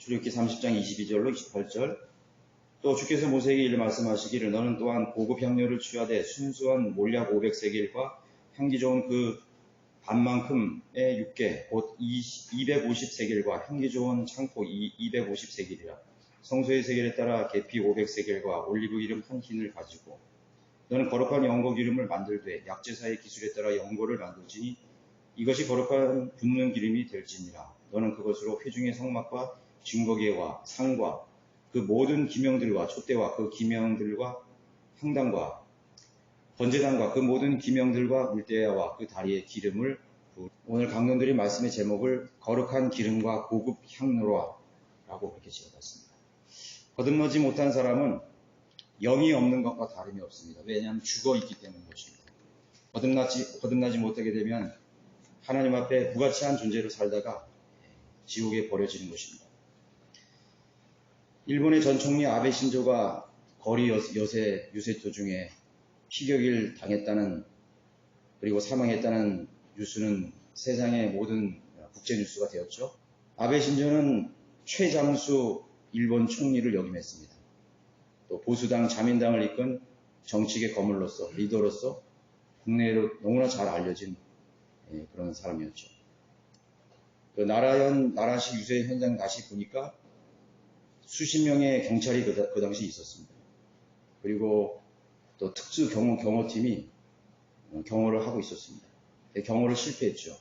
출애굽기 30장 22절로 28절. 또 주께서 모세에게 이르 말씀하시기를 너는 또한 고급 향료를 취하되 순수한 몰약 500세겔과 향기 좋은 그 반만큼의 육개 곧 250세겔과 향기 좋은 창포 250세겔이라 성소의 세겔에 따라 계피 500세겔과 올리브 기름 한 흰을 가지고 너는 거룩한 연고 기름을 만들되 약제사의 기술에 따라 연고를 만들지니 이것이 거룩한 붓는 기름이 될지니라. 너는 그것으로 회중의 성막과 증거계와 상과 그 모든 기명들과 촛대와 그 기명들과 향단과 번제단과 그 모든 기명들과 물대야와 그 다리에 기름을 오늘 강론들이 말씀의 제목을 거룩한 기름과 고급 향로라 라고 그렇게 지어봤습니다. 거듭나지 못한 사람은 영이 없는 것과 다름이 없습니다. 왜냐하면 죽어 있기 때문인 것입니다. 거듭나지 못하게 되면 하나님 앞에 무가치한 존재로 살다가 지옥에 버려지는 것입니다. 일본의 전 총리 아베 신조가 거리 유세토 중에 피격을 당했다는 그리고 사망했다는 뉴스는 세상의 모든 국제 뉴스가 되었죠. 아베 신조는 최장수 일본 총리를 역임했습니다. 또 보수당 자민당을 이끈 정치계 거물로서 리더로서 국내로 너무나 잘 알려진 그런 사람이었죠. 그 나라시 유세 현장 다시 보니까 수십 명의 경찰이 그 당시 있었습니다. 그리고 또 특수 경호팀이 경호를 하고 있었습니다. 경호를 실패했죠.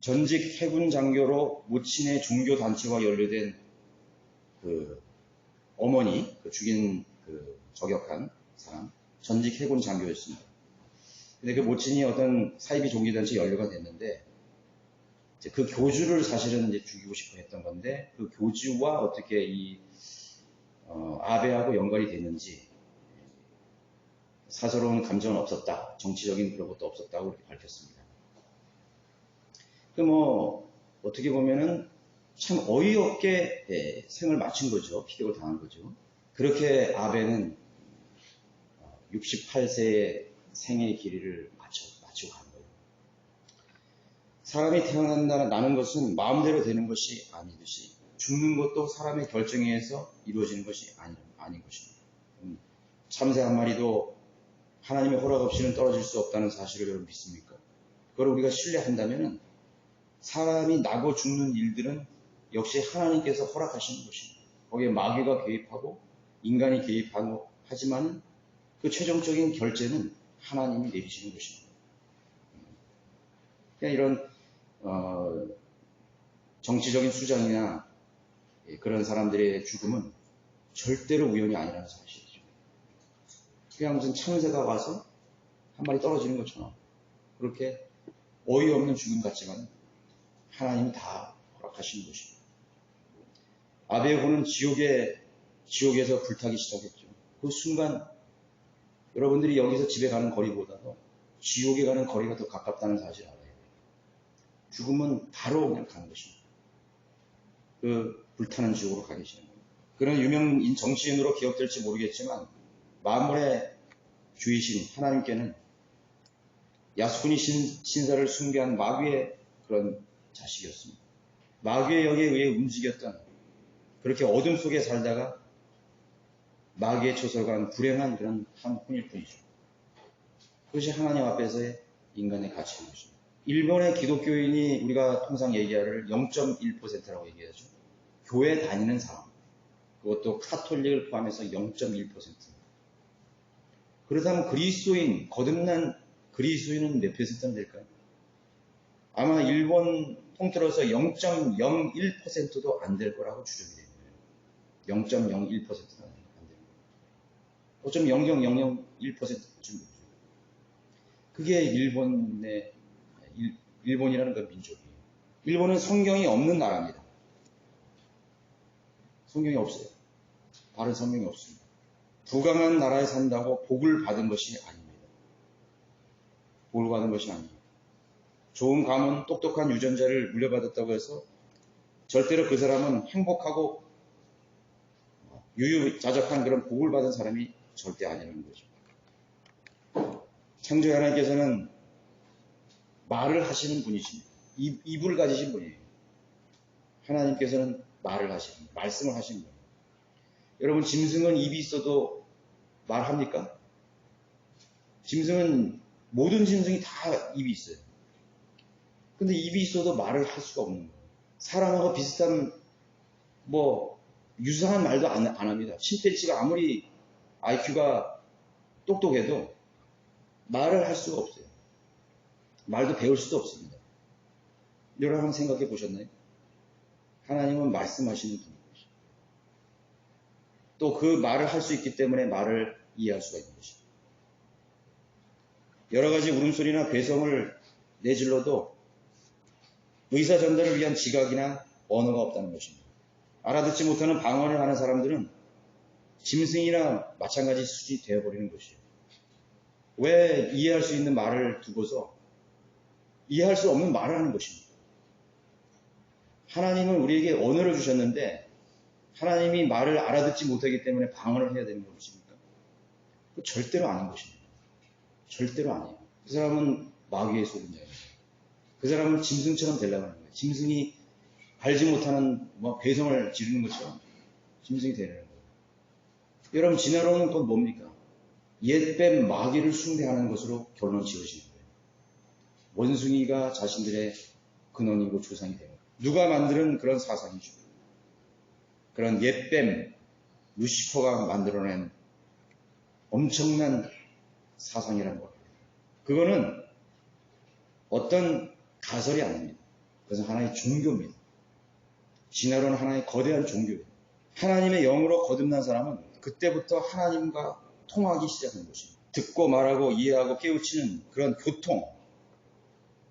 전직 해군 장교로 모친의 종교 단체와 연루된 그 어머니, 그 죽인 그 저격한 사람, 전직 해군 장교였습니다. 근데 그 모친이 어떤 사이비 종교단체에 연루가 됐는데 이제 그 교주를 사실은 이제 죽이고 싶어 했던 건데 그 교주와 어떻게 이 아베하고 연관이 됐는지 사서로운 감정은 없었다. 정치적인 그런 것도 없었다고 그렇게 밝혔습니다. 그 어떻게 보면은 참 어이없게 생을 마친 거죠. 피격을 당한 거죠. 그렇게 아베는 68세의 생의 길이를 마치고 간 거예요. 사람이 태어난다는 것은 마음대로 되는 것이 아니듯이 죽는 것도 사람의 결정에 의해서 이루어지는 것이 아닌 것입니다. 참새 한 마리도 하나님의 허락 없이는 떨어질 수 없다는 사실을 여러분 믿습니까? 그걸 우리가 신뢰한다면 사람이 나고 죽는 일들은 역시 하나님께서 허락하시는 것입니다. 거기에 마귀가 개입하고 인간이 개입하고 하지만 그 최종적인 결제는 하나님이 내리시는 것입니다. 그냥 이런 정치적인 수장이나 그런 사람들의 죽음은 절대로 우연이 아니라는 사실이죠. 그냥 무슨 참새가 와서 한 마리 떨어지는 것처럼 그렇게 어이없는 죽음 같지만 하나님이 다 허락하시는 것입니다. 아베의 혼은 지옥에서 불타기 시작했죠. 그 순간 여러분들이 여기서 집에 가는 거리보다도 지옥에 가는 거리가 더 가깝다는 사실을 알아야 돼요. 죽음은 바로 그냥 가는 것입니다. 그 불타는 지옥으로 가 계시는 겁니다. 그런 유명 정치인으로 기억될지 모르겠지만 만물의 주이신 하나님께는 야스쿠니 신사를 숭배한 마귀의 그런 자식이었습니다. 마귀의 영에 의해 움직였던 그렇게 어둠 속에 살다가 마귀의 초설과는 불행한 그런 한 혼일 뿐이죠. 그것이 하나님 앞에서의 인간의 가치인 것입니다. 일본의 기독교인이 우리가 통상 얘기하를 0.1%라고 얘기하죠. 교회 다니는 사람. 그것도 카톨릭을 포함해서 0.1%. 그렇다면 거듭난 그리스도인은 몇 %나 될까요? 아마 일본 통틀어서 0.01%도 안 될 거라고 추정이 됩니다. 0.01%도 안 됩니다. 5.0001%쯤 되죠. 그게 일본이라는 그 민족이에요. 일본은 성경이 없는 나라입니다. 성경이 없어요. 다른 성경이 없습니다. 부강한 나라에 산다고 복을 받은 것이 아닙니다. 복을 받은 것이 아닙니다. 좋은 가문, 똑똑한 유전자를 물려받았다고 해서 절대로 그 사람은 행복하고 유유자적한 그런 복을 받은 사람이 절대 아니라는 거죠. 창조의 하나님께서는 말을 하시는 분이십니다. 입을 가지신 분이에요. 하나님께서는 말을 하시는 거예요. 말씀을 하시는 거예요. 여러분, 짐승은 입이 있어도 말합니까? 모든 짐승이 다 입이 있어요. 근데 입이 있어도 말을 할 수가 없는 거예요. 사람하고 비슷한, 유사한 말도 안 합니다. 침팬지가 아무리 IQ가 똑똑해도 말을 할 수가 없어요. 말도 배울 수도 없습니다. 여러분 한번 생각해 보셨나요? 하나님은 말씀하시는 분인 것이죠. 또 그 말을 할 수 있기 때문에 말을 이해할 수가 있는 것이죠. 여러 가지 울음소리나 괴성을 내질러도 의사 전달을 위한 지각이나 언어가 없다는 것입니다. 알아듣지 못하는 방언을 하는 사람들은 짐승이나 마찬가지 수준이 되어버리는 것이에요. 왜 이해할 수 있는 말을 두고서 이해할 수 없는 말을 하는 것입니다. 하나님은 우리에게 언어를 주셨는데 하나님이 말을 알아듣지 못하기 때문에 방언을 해야 되는 것입니까? 절대로 아닌 것입니다. 절대로 아니에요. 그 사람은 마귀의 속은 자예요. 그 사람은 짐승처럼 되려고 하는 거예요. 짐승이 알지 못하는 괴성을 지르는 것처럼 짐승이 되려는 거예요. 여러분, 진화론은 또 뭡니까? 옛뱀 마귀를 숭배하는 것으로 결론 지어지는 거예요. 원숭이가 자신들의 근원이고 조상이 되는 거예요. 누가 만드는 그런 사상이죠. 그런 옛뱀 루시퍼가 만들어낸 엄청난 사상이라는 거예요. 그거는 어떤 가설이 아닙니다. 그것은 하나의 종교입니다. 진화론은 하나의 거대한 종교예요. 하나님의 영으로 거듭난 사람은 그때부터 하나님과 통하기 시작한 것입니다. 듣고 말하고 이해하고 깨우치는 그런 교통,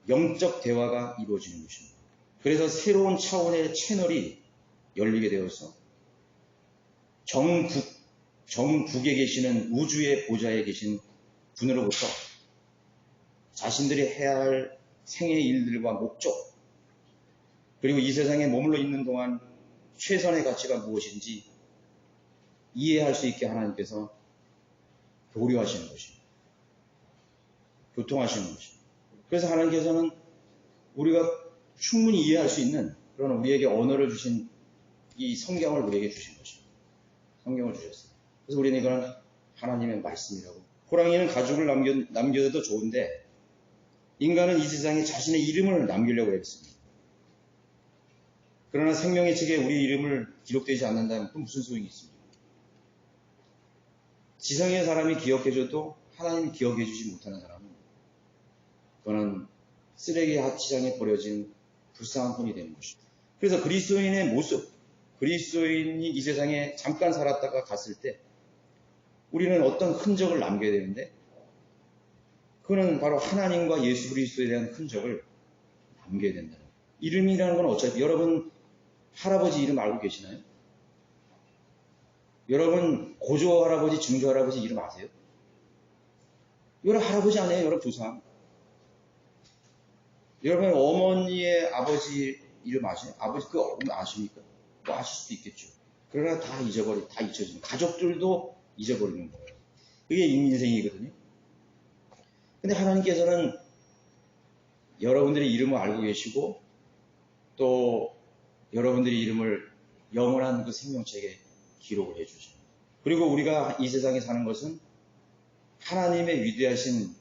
영적 대화가 이루어지는 것입니다. 그래서 새로운 차원의 채널이 열리게 되어서 정국에 계시는 우주의 보좌에 계신 분으로부터 자신들이 해야 할 생의 일들과 목적, 그리고 이 세상에 머물러 있는 동안 최선의 가치가 무엇인지 이해할 수 있게 하나님께서 교류하시는 것입니다. 교통하시는 것입니다. 그래서 하나님께서는 우리가 충분히 이해할 수 있는 그런 우리에게 언어를 주신 이 성경을 우리에게 주신 것입니다. 성경을 주셨어요. 그래서 우리는 이거는 하나님의 말씀이라고. 호랑이는 가죽을 남겨도 좋은데 인간은 이 세상에 자신의 이름을 남기려고 했습니다. 그러나 생명의 책에 우리 이름을 기록되지 않는다면 그럼 무슨 소용이 있습니까? 지상의 사람이 기억해줘도 하나님이 기억해주지 못하는 사람은 그거는 쓰레기 하치장에 버려진 불쌍한 혼이 되는 것입니다. 그래서 그리스도인의 모습, 그리스도인이 이 세상에 잠깐 살았다가 갔을 때 우리는 어떤 흔적을 남겨야 되는데 그거는 바로 하나님과 예수 그리스도에 대한 흔적을 남겨야 된다는 거예요. 이름이라는 건 어차피 여러분 할아버지 이름 알고 계시나요? 여러분 고조 할아버지, 증조 할아버지 이름 아세요? 여러분 할아버지 아니에요? 여러분 조상. 여러분 어머니의 아버지 이름 아세요? 아버지 그거 아십니까? 뭐 아실 수도 있겠죠. 그러나 다 잊어지는 가족들도 잊어버리는 거예요. 그게 인생이거든요. 근데 하나님께서는 여러분들의 이름을 알고 계시고 또 여러분들의 이름을 영원한 그 생명책에 기록을 해주죠. 그리고 우리가 이 세상에 사는 것은 하나님의 위대하신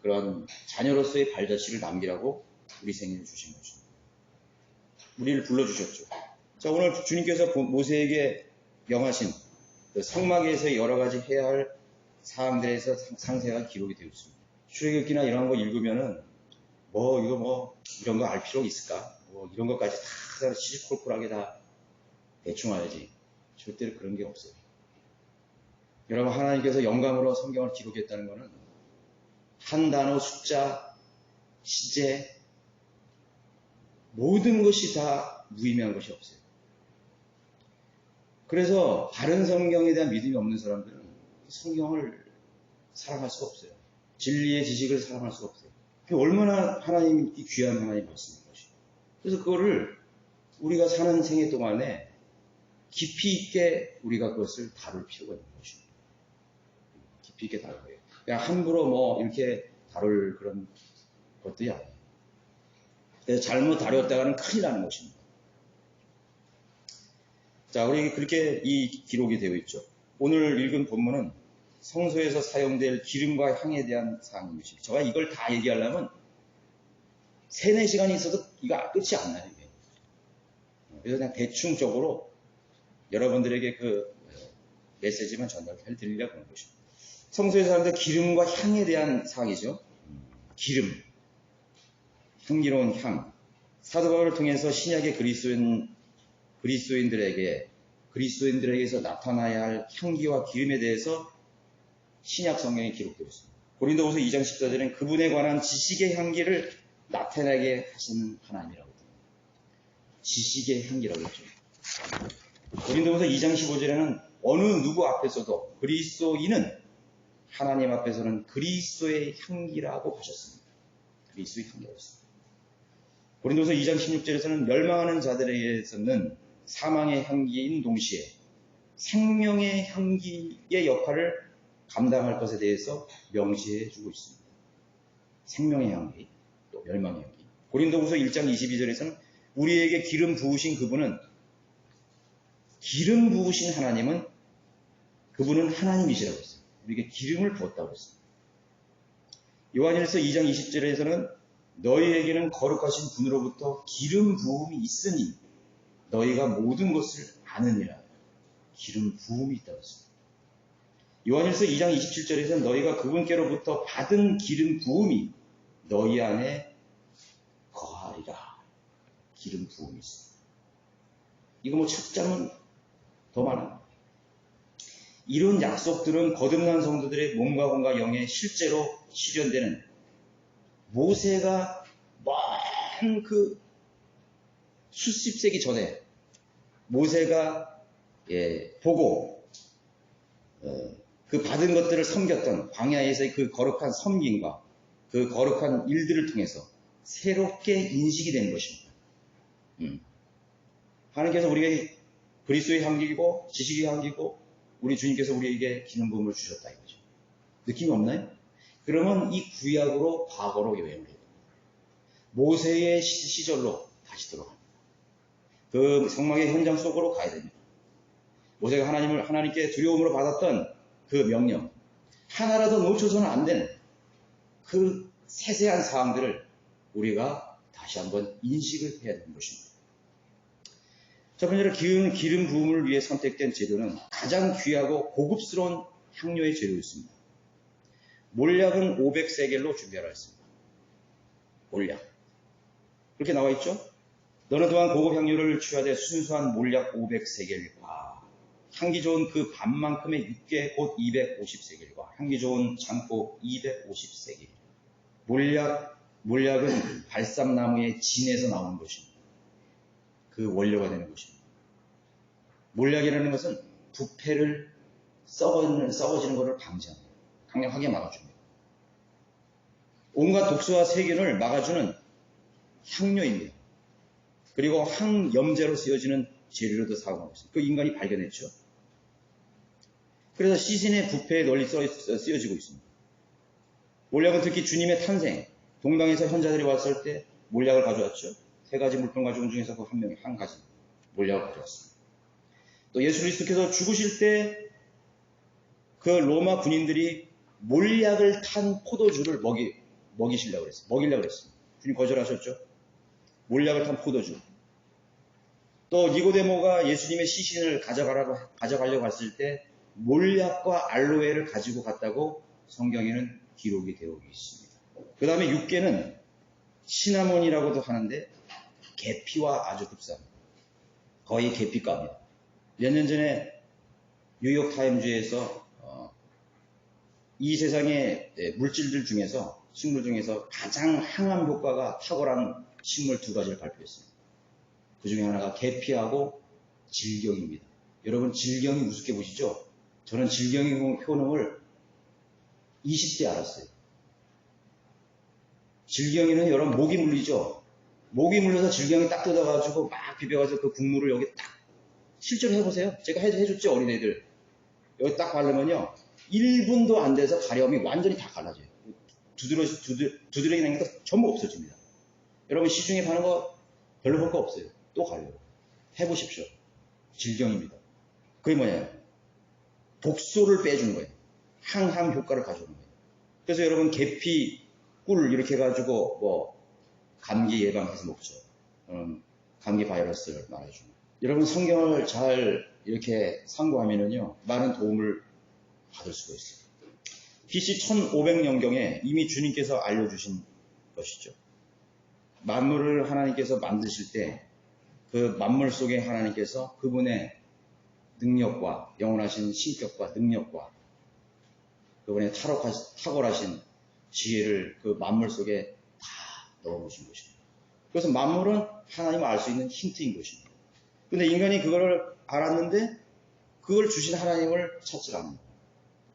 그런 자녀로서의 발자취를 남기라고 우리 생일을 주신 거죠. 우리를 불러주셨죠. 자, 오늘 주님께서 모세에게 명하신 그 성막에서 여러 가지 해야 할 사항들에서 상세하게 기록이 되어 있습니다. 출애굽기나 이런 거 읽으면은 이런 거 알 필요가 있을까? 이런 것까지 다 시시콜콜하게 다 대충 알지. 절대로 그런 게 없어요. 여러분, 하나님께서 영감으로 성경을 기록했다는 것은 한 단어, 숫자, 시제, 모든 것이 다 무의미한 것이 없어요. 그래서 다른 성경에 대한 믿음이 없는 사람들은 성경을 사랑할 수가 없어요. 진리의 지식을 사랑할 수가 없어요. 그게 얼마나 하나님이 귀한 하나님 말씀인 것이에요. 그래서 그거를 우리가 사는 생애 동안에 깊이 있게 우리가 그것을 다룰 필요가 있는 것입니다. 깊이 있게 다룰 거예요. 그냥 함부로 이렇게 다룰 그런 것들이 아니에요. 그래서 잘못 다뤘다가는 큰일 나는 것입니다. 자, 우리 그렇게 이 기록이 되어 있죠. 오늘 읽은 본문은 성소에서 사용될 기름과 향에 대한 사항인 것입니다. 제가 이걸 다 얘기하려면 3, 4시간이 있어도 이거 끝이 안 나요. 이게. 그래서 그냥 대충적으로 여러분들에게 그 메시지만 전달해드리려고 하는 것입니다. 성소에서 사용될 기름과 향에 대한 사항이죠. 기름, 향기로운 향. 사도 바울을 통해서 신약의 그리스도인들에게서 나타나야 할 향기와 기름에 대해서 신약 성경에 기록되어 있습니다. 고린도후서 2장 14절에는 그분에 관한 지식의 향기를 나타나게 하시는 하나님이라고 합니다. 지식의 향기라고 했죠. 고린도후서 2장 15절에는 어느 누구 앞에서도 그리스도인은 하나님 앞에서는 그리스도의 향기라고 하셨습니다. 그리스도의 향기라고 했습니다. 고린도서 2장 16절에서는 멸망하는 자들에게서는 사망의 향기인 동시에 생명의 향기의 역할을 감당할 것에 대해서 명시해 주고 있습니다. 생명의 향기, 또 멸망의 향기. 고린도후서 1장 22절에서는 우리에게 기름 부으신 그분은 기름 부으신 하나님은 그분은 하나님이시라고 했어요. 우리에게 기름을 부었다고 했어요. 요한일서 2장 20절에서는 너희에게는 거룩하신 분으로부터 기름 부음이 있으니 너희가 모든 것을 아느니라. 기름 부음이 있다고 했습니다. 요한일서 2장 27절에서는 너희가 그분께로부터 받은 기름 부음이 너희 안에 거하리라. 기름 부음이 있습니다. 이거 찾자면 더 많아요. 이런 약속들은 거듭난 성도들의 몸과魂과 영에 실제로 실현되는 모세가 먼 그 수십 세기 전에 모세가 보고 그 받은 것들을 섬겼던 광야에서의 그 거룩한 섬김과 그 거룩한 일들을 통해서 새롭게 인식이 되는 것입니다. 하나님께서 우리에게 그리스도의 향기고 지식의 향기고 우리 주님께서 우리에게 기름 부음을 주셨다 이거죠. 느낌이 없나요? 그러면 이 구약으로 과거로 여행을 해요. 모세의 시절로 다시 들어갑니다. 그 성막의 현장 속으로 가야 됩니다. 모세가 하나님께 두려움으로 받았던 그 명령, 하나라도 놓쳐서는 안 되는 그 세세한 사항들을 우리가 다시 한번 인식을 해야 되는 것입니다. 첫 번째로 기름 부음을 위해 선택된 재료는 가장 귀하고 고급스러운 향료의 재료였습니다. 몰약은 500세겔로 준비하라 했습니다. 몰약. 그렇게 나와 있죠? 너는 또한 고급 향료를 취하되 순수한 몰약 500세겔과 향기 좋은 그 반만큼의 육개 곧 250세겔과 향기 좋은 장포 250세겔. 몰약은 발삼나무의 진에서 나오는 것입니다. 그 원료가 되는 것입니다. 몰약이라는 것은 부패를 썩어지는 것을 방지합니다. 강력하게 막아줍니다. 온갖 독소와 세균을 막아주는 향료입니다. 그리고 항염제로 쓰여지는 재료로도 사용하고 있습니다. 그 인간이 발견했죠. 그래서 시신의 부패에 널리 쓰여지고 있습니다. 몰약은 특히 주님의 탄생, 동방에서 현자들이 왔을 때 몰약을 가져왔죠. 3가지 물품 가져온 중에서 그 한 가지 몰약을 가져왔습니다. 또 예수 그리스도께서 죽으실 때 그 로마 군인들이 몰약을 탄 포도주를 먹이려고 그랬습니다. 주님 거절하셨죠. 몰약을 탄 포도주. 또 니고데모가 예수님의 시신을 가져가려고 했을 때 몰약과 알로에를 가지고 갔다고 성경에는 기록이 되어 있습니다. 그 다음에 육개는 시나몬이라고도 하는데 계피와 아주 흡사합니다. 거의 계피값입니다. 몇 년 전에 뉴욕타임즈에서 이 세상의 물질들 중에서 식물 중에서 가장 항암 효과가 탁월한 식물 2가지를 발표했습니다. 그 중에 하나가 계피하고 질경입니다. 여러분 질경이 우습게 보시죠? 저는 질경의 효능을 20대 알았어요. 질경이는 여러분 목이 물리죠? 목이 물려서 질경이 딱 뜯어가지고 막 비벼가지고 그 국물을 여기 딱 실제로 해보세요. 제가 해줬죠, 어린애들. 여기 딱 바르면요 1분도 안 돼서 가려움이 완전히 다 갈라져요. 두드러기 난 게 전부 없어집니다. 여러분 시중에 파는 거 별로 볼 거 없어요. 또 가려요. 해보십시오. 질경입니다. 그게 뭐냐면 독소를 빼주는 거예요. 항암 효과를 가져오는 거예요. 그래서 여러분 계피, 꿀 이렇게 해가지고 뭐 감기 예방해서 먹죠. 감기 바이러스를 말해주는. 여러분 성경을 잘 이렇게 상고하면은요 많은 도움을 받을 수가 있어요. BC 1500년경에 이미 주님께서 알려주신 것이죠. 만물을 하나님께서 만드실 때 그 만물 속에 하나님께서 그분의 능력과 영원하신 신격과 능력과 그분의 탁월하신 지혜를 그 만물 속에 다 넣어보신 것입니다. 그래서 만물은 하나님을 알 수 있는 힌트인 것입니다. 근데 인간이 그걸 알았는데 그걸 주신 하나님을 찾지 않는다.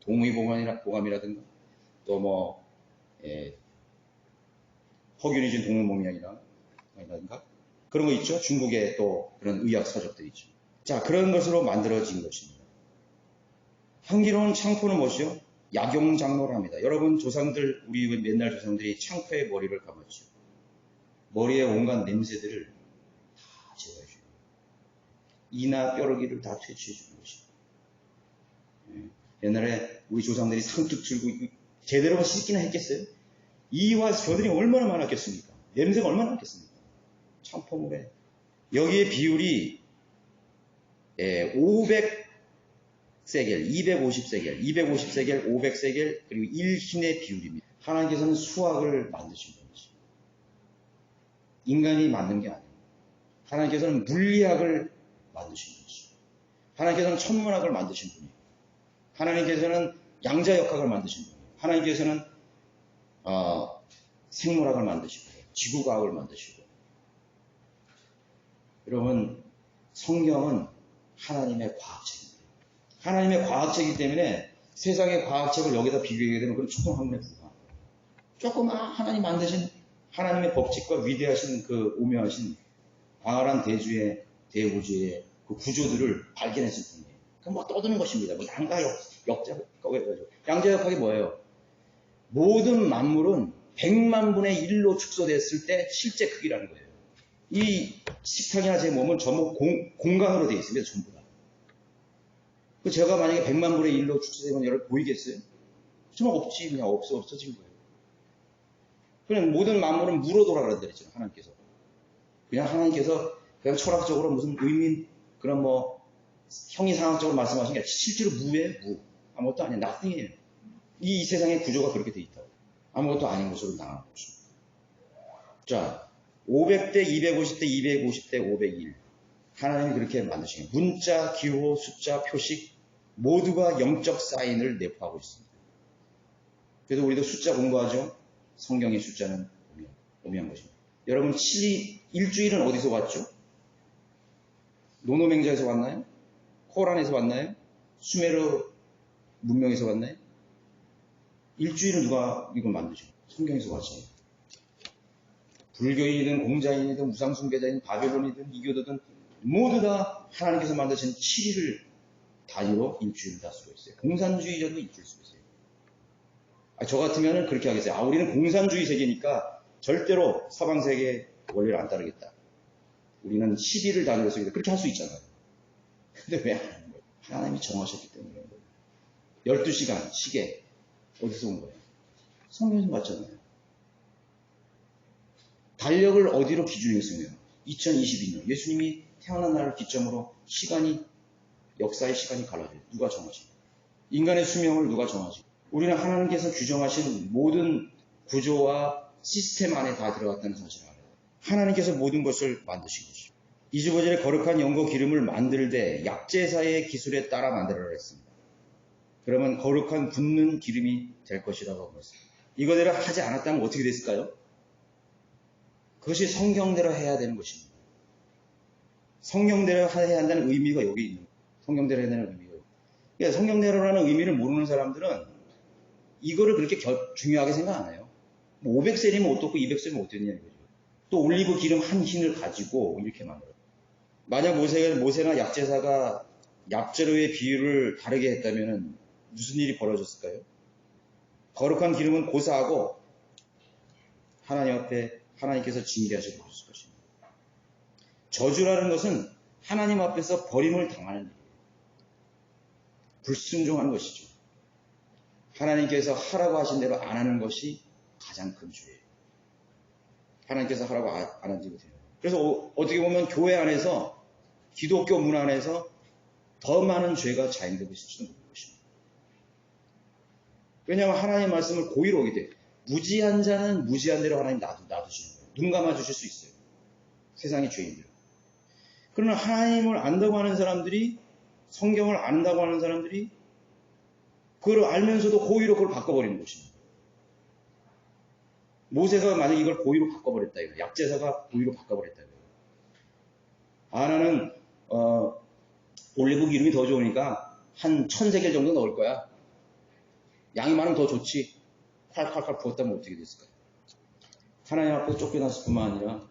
동의보감이라든가 또 뭐 허균이 준 동물몽양이라든가 그런 거 있죠. 중국의 또 그런 의학 서적들이 있죠. 자, 그런 것으로 만들어진 것입니다. 향기로운 창포는 무엇이요? 약용장로를 합니다. 여러분 조상들, 우리 옛날 조상들이 창포에 머리를 감았죠. 머리에 온갖 냄새들을 다 제거해줘요. 이나 뼈러기를 다 퇴치해주는 것입니다. 옛날에 우리 조상들이 상투 들고 제대로 씻기나 했겠어요? 이와 저들이 얼마나 많았겠습니까? 냄새가 얼마나 많겠습니까? 창포물에. 여기에 비율이 500세겔, 250세겔, 250세겔, 500세겔, 그리고 1흰의 비율입니다. 하나님께서는 수학을 만드신 분이죠. 인간이 만든 게 아니에요. 하나님께서는 물리학을 만드신 분이죠. 하나님께서는 천문학을 만드신 분이에요. 하나님께서는 양자역학을 만드신 분이에요. 하나님께서는 생물학을 만드시고 지구과학을 만드시고. 여러분 성경은 하나님의 과학책입니다. 하나님의 과학책이기 때문에 세상의 과학책을 여기다 비교하게 되면 그건 조금 학문에 불과합니다. 조금 하나님 만드신 하나님의 법칙과 위대하신 그 오묘하신 광활한 대주의 대우주의 그 구조들을 발견했을 뿐이에요. 그럼 뭐 떠드는 것입니다. 뭐 양자역학이 뭐예요? 모든 만물은 100만 분의 1로 축소됐을 때 실제 크기라는 거예요. 이 식탁이나 제 몸은 전부 공간으로 되어 있습니다. 전부 다. 제가 만약에 100만 분의 1로 축소되면 여러분 보이겠어요? 정말 없지. 그냥 없어진 거예요. 그냥 모든 만물은 무로 돌아가는다 그랬잖아요. 하나님께서. 그냥 하나님께서 그냥 철학적으로 무슨 의미, 그런 뭐 형이상학적으로 말씀하신 게 실제로 무예요. 무. 아무것도 아니에요. nothing이에요. 이 세상의 구조가 그렇게 되어 있다고. 아무것도 아닌 것으로 나가는 거죠. 자, 500대, 250대, 250대, 501. 하나님이 그렇게 만드신 거예요. 문자, 기호, 숫자, 표식 모두가 영적 사인을 내포하고 있습니다. 그래서 우리도 숫자 공부하죠. 성경의 숫자는 오묘한 것입니다. 여러분, 일주일은 어디서 왔죠? 노노맹자에서 왔나요? 코란에서 왔나요? 수메르 문명에서 왔나요? 일주일은 누가 이걸 만드죠? 성경에서 왔어요. 불교인이든 공자인이든 우상숭배자인 바벨론이든 이교도든 모두 다 하나님께서 만드신 7일을 단위로 일주일을 다 쓰고 있어요. 공산주의자도 일주일 쓰고 있어요. 저 같으면 그렇게 하겠어요. 우리는 공산주의 세계니까 절대로 서방 세계 원리를 안 따르겠다. 우리는 10일을 단위로 쓰겠다. 그렇게 할 수 있잖아요. 근데 왜 안 하는 거예요? 하나님이 정하셨기 때문에 그런 거예요. 12시간 시계 어디서 온 거예요? 성경에서 봤잖아요. 달력을 어디로 기준으로 쓰면 2022년 예수님이 태어난 날을 기점으로 역사의 시간이 갈라져요. 누가 정하죠? 인간의 수명을 누가 정하죠? 우리는 하나님께서 규정하신 모든 구조와 시스템 안에 다 들어갔다는 사실을 알아요. 하나님께서 모든 것을 만드신 것이죠. 25절에 거룩한 연고 기름을 만들되 약제사의 기술에 따라 만들어라 했습니다. 그러면 거룩한 붓는 기름이 될 것이라고 하고 있습니다. 이거대로 하지 않았다면 어떻게 됐을까요? 그것이 성경대로 해야 되는 것입니다. 성경대로 해야 한다는 의미가 여기 있는 거예요. 성경대로 해야 되는 의미가. 그러니까 성경대로라는 의미를 모르는 사람들은 이거를 그렇게 중요하게 생각 안 해요. 500셀이면 어떻고 200셀이면 어땠냐 이거죠. 또 올리브 기름 한 흰을 가지고 이렇게 만들어요. 만약 모세나 약제사가 약재료의 비율을 다르게 했다면 무슨 일이 벌어졌을까요? 거룩한 기름은 고사하고 하나님 앞에 하나님께서 징계하시고 그러실 것입니다. 저주라는 것은 하나님 앞에서 버림을 당하는 일이에요. 불순종한 것이죠. 하나님께서 하라고 하신 대로 안 하는 것이 가장 큰 죄예요. 하나님께서 하라고 안 하지 못해요. 그래서 어떻게 보면 교회 안에서, 기독교 문 안에서 더 많은 죄가 자행되고 있을지도 모르는 것입니다. 왜냐하면 하나님의 말씀을 고의로 오게 돼. 무지한 자는 무지한 대로 하나님 놔두시는 거예요. 눈 감아주실 수 있어요. 세상의 죄인들. 그러나 하나님을 안다고 하는 사람들이, 성경을 안다고 하는 사람들이 그걸 알면서도 고의로 그걸 바꿔버리는 것입니다. 모세가 만약 이걸 고의로 바꿔버렸다 이거, 약제사가 고의로 바꿔버렸다 이거. 나는 올리브 기름이 더 좋으니까 한 1000세겔 정도 넣을 거야. 양이 많으면 더 좋지. 칼칼칼 부었다면 어떻게 됐을까요? 하나님 앞에 쫓겨났을 뿐만 아니라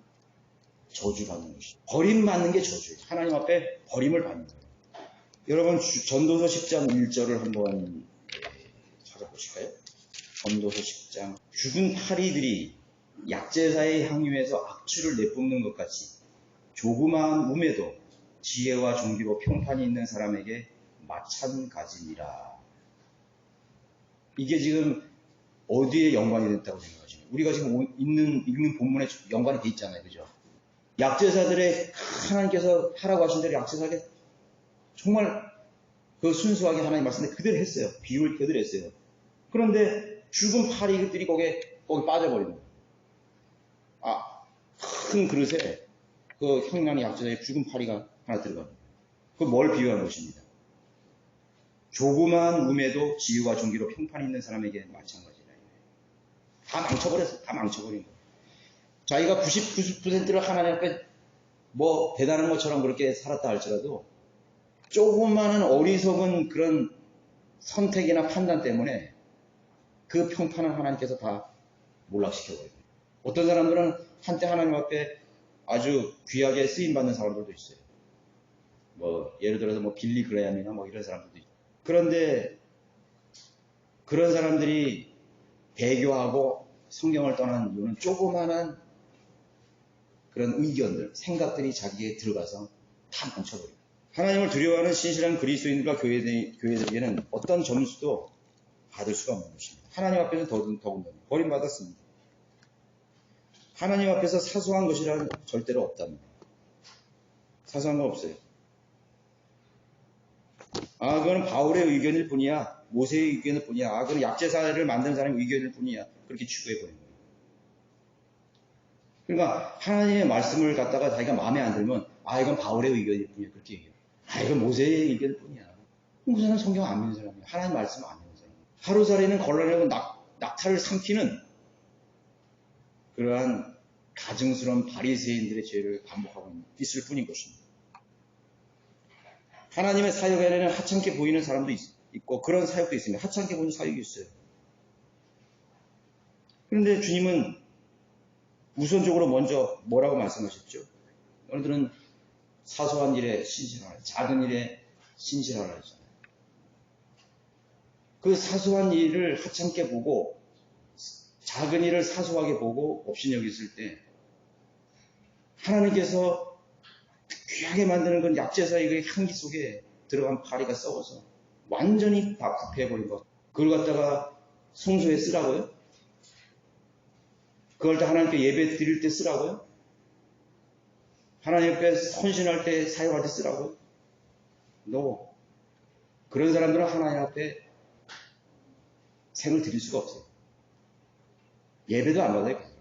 저주받는 것이. 버림받는 게 저주예요. 하나님 앞에 버림을 받는 거예요. 여러분 전도서 10장 1절을 한번 찾아보실까요? 전도서 10장. 죽은 파리들이 약제사의 향유에서 악취를 내뿜는 것 같이 조그마한 몸에도 지혜와 종기로 평판이 있는 사람에게 마찬가지니라. 이게 지금 어디에 연관이 됐다고 생각하시나요? 우리가 지금 읽는 본문에 연관이 돼 있잖아요. 그죠? 약제사들의 하나님께서 하라고 하신 대로 약제사에게 정말 그 순수하게 하나님 말씀을 그대로 했어요. 비유를 그대로 했어요. 그런데 죽은 파리들이 거기에 빠져버리는 거예요. 큰 그릇에 그 형량의 약제사에 죽은 파리가 하나 들어가는 거예요. 그 뭘 비유하는 것입니다. 조그만 몸에도 지혜와 종기로 평판이 있는 사람에게 마찬가지라. 다 망쳐버렸어요. 다 망쳐버린 거예요. 자기가 99%를 하나님 앞에 뭐 대단한 것처럼 그렇게 살았다 할지라도 조그마한 어리석은 그런 선택이나 판단 때문에 그 평판을 하나님께서 다 몰락시켜버려요. 어떤 사람들은 한때 하나님 앞에 아주 귀하게 쓰임받는 사람들도 있어요. 뭐 예를 들어서 뭐 빌리 그레함이나 뭐 이런 사람들도 있어요. 그런데 그런 사람들이 배교하고 성경을 떠난 이유는 조그마한 그런 의견들, 생각들이 자기에 들어가서 다 망쳐버려요. 하나님을 두려워하는 신실한 그리스도인들과 교회들에게는 어떤 점수도 받을 수가 없는 것입니다. 하나님 앞에서 더군다나 버림받았습니다. 하나님 앞에서 사소한 것이라는 절대로 없답니다. 사소한 건 없어요. 그거는 바울의 의견일 뿐이야. 모세의 의견일 뿐이야. 그건 약제사를 만든 사람의 의견일 뿐이야. 그렇게 취급해버린 거예요. 그러니까 하나님의 말씀을 갖다가 자기가 마음에 안 들면 이건 바울의 의견일 뿐이야. 그렇게 얘기해요. 이건 모세의 의견일 뿐이야. 그 사람은 성경 안 믿는 사람이야. 하나님 말씀 안 믿는 사람이야. 하루살이는 걸러내고 낙타를 삼키는 그러한 가증스러운 바리새인들의 죄를 반복하고 있을 뿐인 것입니다. 하나님의 사역 안에는 하찮게 보이는 사람도 있고 그런 사역도 있습니다. 하찮게 보이는 사역이 있어요. 그런데 주님은 우선적으로 먼저 뭐라고 말씀하셨죠? 너희들은 사소한 일에 신실하라, 작은 일에 신실하라 했잖아요. 그 사소한 일을 하찮게 보고 작은 일을 사소하게 보고 업신여겼을 때 하나님께서 귀하게 만드는 건 약제사의 그 향기 속에 들어간 파리가 썩어서 완전히 다 부패해버린 것. 그걸 갖다가 성소에 쓰라고요? 그걸 다 하나님께 예배 드릴 때 쓰라고요? 하나님 앞에 헌신할 때 사용할 때 쓰라고요? No. 그런 사람들은 하나님 앞에 생을 드릴 수가 없어요. 예배도 안 받아요.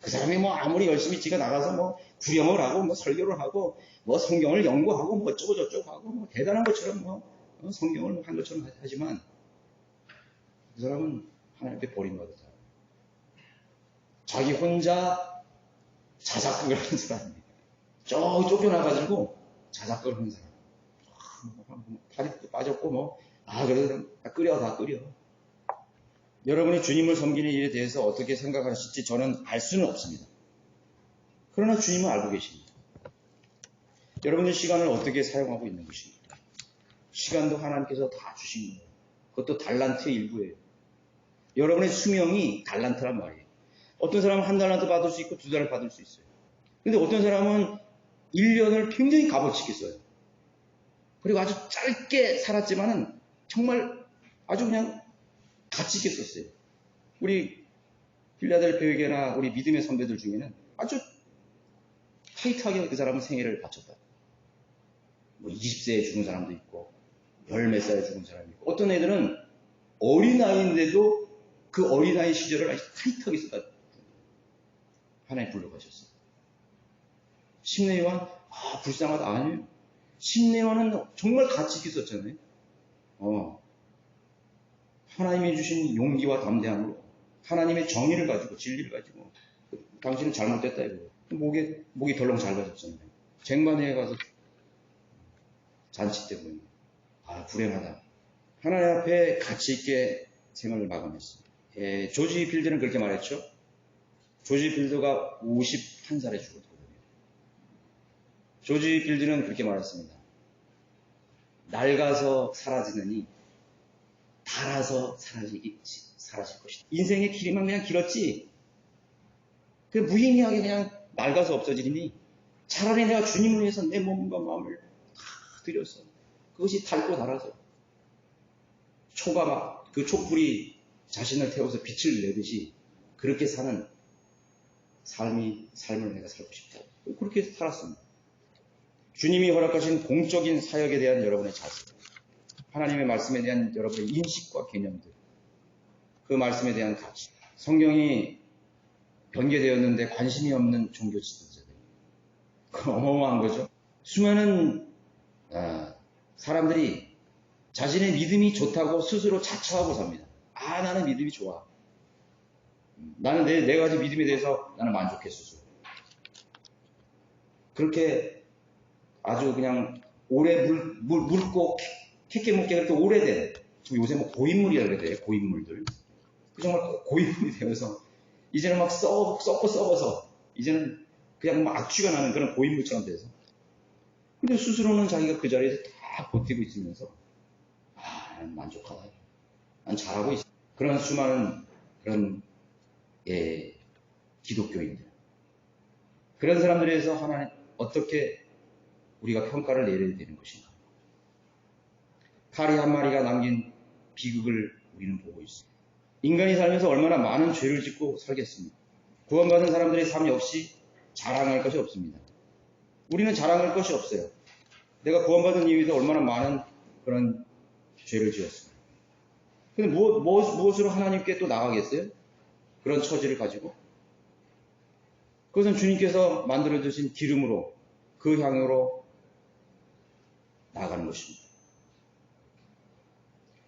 그 사람이 뭐 아무리 열심히 지가 나가서 뭐 구령을 하고 뭐 설교를 하고 뭐 성경을 연구하고 뭐 어쩌고 저쩌고 하고 뭐 대단한 것처럼 뭐 성경을 한 것처럼 하지만 그 사람은 하나님 앞에 버림받은 사람. 자기 혼자 자작극을 하는 사람입니다. 쫓겨나가지고 자작극을 하는 사람. 팔이 빠졌고 뭐 그래도 다 끓여. 여러분이 주님을 섬기는 일에 대해서 어떻게 생각하실지 저는 알 수는 없습니다. 그러나 주님은 알고 계십니다. 여러분의 시간을 어떻게 사용하고 있는 것입니까? 시간도 하나님께서 다 주신 거예요. 그것도 달란트의 일부예요. 여러분의 수명이 달란트란 말이에요. 어떤 사람은 1달란트 받을 수 있고 2달을 받을 수 있어요. 근데 어떤 사람은 1년을 굉장히 값어치게 써요. 그리고 아주 짧게 살았지만은 정말 아주 그냥 가치 있게 썼어요. 우리 필라델피아 교회나 우리 믿음의 선배들 중에는 아주 타이트하게 그 사람은 생애를 바쳤다. 뭐 20세에 죽은 사람도 있고, 열 몇 살에 죽은 사람도 있고, 어떤 애들은 어린아이인데도 그 어린아이 시절을 아주 타이트하게 썼다. 하나님 불러가셨어요. 심내요한, 불쌍하다. 아니에요. 심내요한은 정말 가치 있게 썼잖아요. 하나님이 주신 용기와 담대함으로 하나님의 정의를 가지고 진리를 가지고 당신은 잘못됐다 이거. 목이 덜렁 잘가졌잖아요. 쟁반에 가서 잔치 때문에 불행하다. 하나님 앞에 가치 있게 생활을 마감했어요. 조지 필드는 그렇게 말했죠. 조지 필드가 51살에 죽었거든요. 조지 필드는 그렇게 말했습니다. 낡아서 사라지느니 닳아서 사라질 것이다. 인생의 길이만 그냥 길었지, 그 무의미하게 그냥 낡아서 없어지니 차라리 내가 주님을 위해서 내 몸과 마음을 다 드려서 그것이 닳고 닳아서 초가 그 촛불이 자신을 태워서 빛을 내듯이 그렇게 사는 삶을 내가 살고 싶다. 그렇게 살았습니다. 주님이 허락하신 공적인 사역에 대한 여러분의 자세, 하나님의 말씀에 대한 여러분의 인식과 개념들, 그 말씀에 대한 가치. 성경이 변개되었는데 관심이 없는 종교 지도자들. 그건 어마어마한 거죠. 수많은 사람들이 자신의 믿음이 좋다고 스스로 자처하고 삽니다. 나는 믿음이 좋아. 나는 내 가지 믿음에 대해서 나는 만족해 스스로. 그렇게 아주 그냥 오래 묽고 캐캐묻게 그렇게 오래된, 요새 뭐 고인물이라고 그래야 돼요. 고인물들. 정말 고인물이 되어서 이제는 막 썩고 썩어서 이제는 그냥 막 악취가 나는 그런 고인물처럼 돼서, 근데 스스로는 자기가 그 자리에서 다 버티고 있으면서 난 만족하다. 난 잘하고 있어. 그런 수많은 그런 기독교인들. 그런 사람들에 대해서 하나님 어떻게 우리가 평가를 내려야 되는 것인가. 파리 한 마리가 남긴 비극을 우리는 보고 있습니다. 인간이 살면서 얼마나 많은 죄를 짓고 살겠습니까? 구원받은 사람들의 삶 역시 자랑할 것이 없습니다. 우리는 자랑할 것이 없어요. 내가 구원받은 이유에서 얼마나 많은 그런 죄를 지었습니다. 근데 무엇으로 하나님께 또 나가겠어요? 그런 처지를 가지고? 그것은 주님께서 만들어주신 기름으로 그 향으로 나아가는 것입니다.